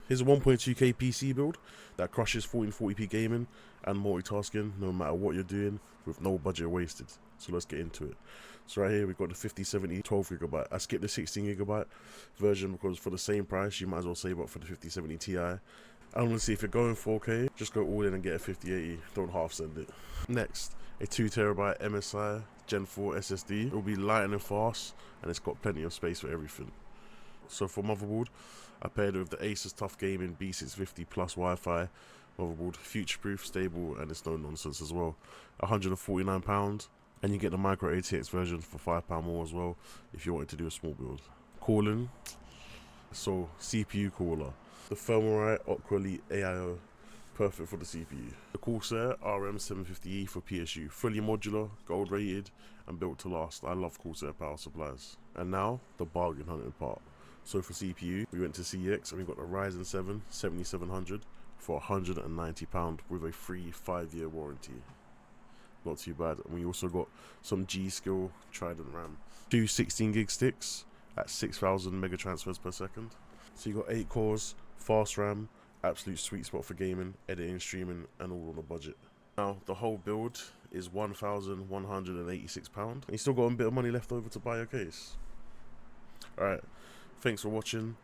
Here's a 1.2K PC build that crushes 1440p gaming and multitasking no matter what you're doing with no budget wasted. So let's get into it. So right here we've got the 5070 12GB. I skipped the 16GB version because for the same price you might as well save up for the 5070 Ti. And honestly, if you're going 4K, just go all in and get a 5080. Don't half send it. Next, a 2TB MSI Gen 4 SSD. It will be light and fast, and it's got plenty of space for everything. So for motherboard, I paired it with the Asus Tough Gaming B650 Plus Wi-Fi motherboard, future-proof, stable, and it's no nonsense as well. £149, and you get the micro ATX version for £5 more as well if you wanted to do a small build. Cooling, so CPU cooler, the Thermalright Aqua Elite AIO, perfect for the CPU. The Corsair RM750E for PSU, fully modular, gold rated, and built to last. I love Corsair power supplies. And now the bargain hunting part. So for CPU, we went to CEX and we got the Ryzen 7 7700 for £190 with a free 5-year warranty. Not too bad. And we also got some G-Skill Trident RAM. Two 16GB sticks at 6,000 mega transfers per second. So you got 8 cores, fast RAM, absolute sweet spot for gaming, editing, streaming, and all on a budget. Now the whole build is £1,186, and you still got a bit of money left over to buy your case. Alright, thanks for watching.